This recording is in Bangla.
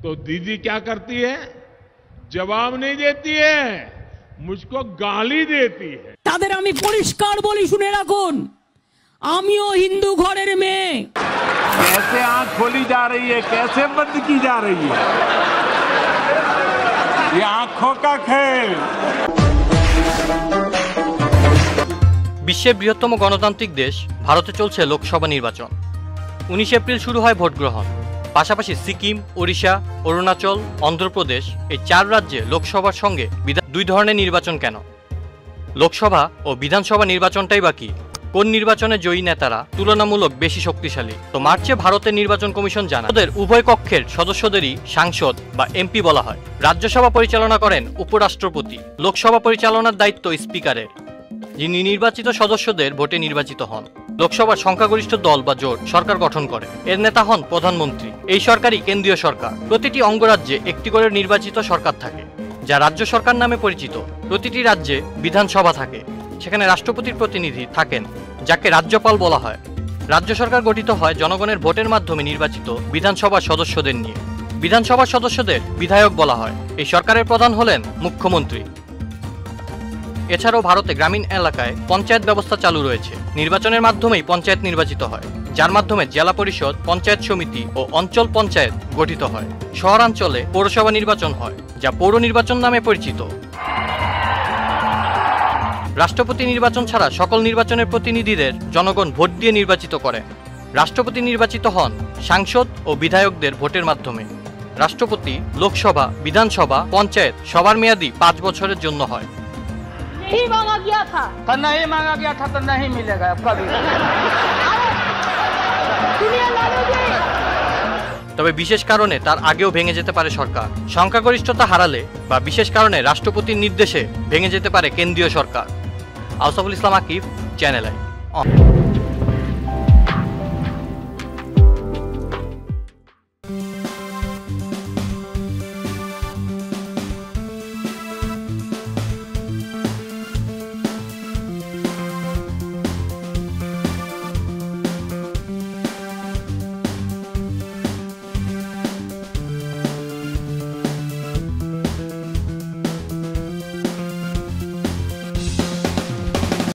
तो दीदी क्या करती है, जवाब नहीं देती है, मुझको गाली देती है। তাদের আমি পরিষ্কার বলি, শুনে রাখুন, আমিও হিন্দু ঘরের মেয়ে। कैसे आंख खोली जा रही है, कैसे बंद की जा रही है, ये आंखों का खेल। বিশ্বের বৃহত্তম গণতান্ত্রিক দেশ ভারতে চলছে লোকসভা নির্বাচন। 19 এপ্রিল শুরু হয় ভোট গ্রহণ। পাশাপাশি সিকিম, ওড়িশা, অরুণাচল, অন্ধ্রপ্রদেশ এই 4 রাজ্যে লোকসভার সঙ্গে দুই ধরনের নির্বাচন কেন? লোকসভা ও বিধানসভা নির্বাচনটাই বাকি। কোন নির্বাচনে জয়ী নেতারা তুলনামূলক বেশি শক্তিশালী? তো মার্চে ভারতের নির্বাচন কমিশন জানায়, ওদের উভয় কক্ষের সদস্যদেরই সাংসদ বা এমপি বলা হয়। রাজ্যসভা পরিচালনা করেন উপরাষ্ট্রপতি। লোকসভা পরিচালনার দায়িত্ব স্পিকারের, যিনি নির্বাচিত সদস্যদের ভোটে নির্বাচিত হন। লোকসভার সংখ্যাগরিষ্ঠ দল বা জোট সরকার গঠন করে, এর নেতা হন প্রধানমন্ত্রী। এই সরকারই কেন্দ্রীয় সরকার। প্রতিটি অঙ্গরাজ্যে একটি করে নির্বাচিত সরকার থাকে, যা রাজ্য সরকার নামে পরিচিত। প্রতিটি রাজ্যে বিধানসভা থাকে, সেখানে রাষ্ট্রপতির প্রতিনিধি থাকেন, যাকে রাজ্যপাল বলা হয়। রাজ্য সরকার গঠিত হয় জনগণের ভোটের মাধ্যমে নির্বাচিত বিধানসভার সদস্যদের নিয়ে। বিধানসভার সদস্যদের বিধায়ক বলা হয়। এই সরকারের প্রধান হলেন মুখ্যমন্ত্রী। এছাড়াও ভারতে গ্রামীণ এলাকায় পঞ্চায়েত ব্যবস্থা চালু রয়েছে। নির্বাচনের মাধ্যমেই পঞ্চায়েত নির্বাচিত হয়, যার মাধ্যমে জেলা পরিষদ, পঞ্চায়েত সমিতি ও অঞ্চল পঞ্চায়েত গঠিত হয়। শহরাঞ্চলে পৌরসভা নির্বাচন হয়, যা পৌর নির্বাচন নামে পরিচিত। রাষ্ট্রপতি নির্বাচন ছাড়া সকল নির্বাচনের প্রতিনিধিদের জনগণ ভোট দিয়ে নির্বাচিত করে। রাষ্ট্রপতি নির্বাচিত হন সাংসদ ও বিধায়কদের ভোটের মাধ্যমে। রাষ্ট্রপতি, লোকসভা, বিধানসভা, পঞ্চায়েত সবার মেয়াদি 5 বছরের জন্য হয়। नहीं मांगा गया था तो नहीं मांगा गया था तो नहीं मिलेगा कभी। তবে বিশেষ কারণে তার আগেও ভেঙে যেতে পারে সরকার। সংখ্যাগরিষ্ঠতা হারালে বা বিশেষ কারণে রাষ্ট্রপতির নির্দেশে ভেঙে যেতে পারে কেন্দ্রীয় সরকার। আউসাফুল ইসলাম আকিব, চ্যানেল আই।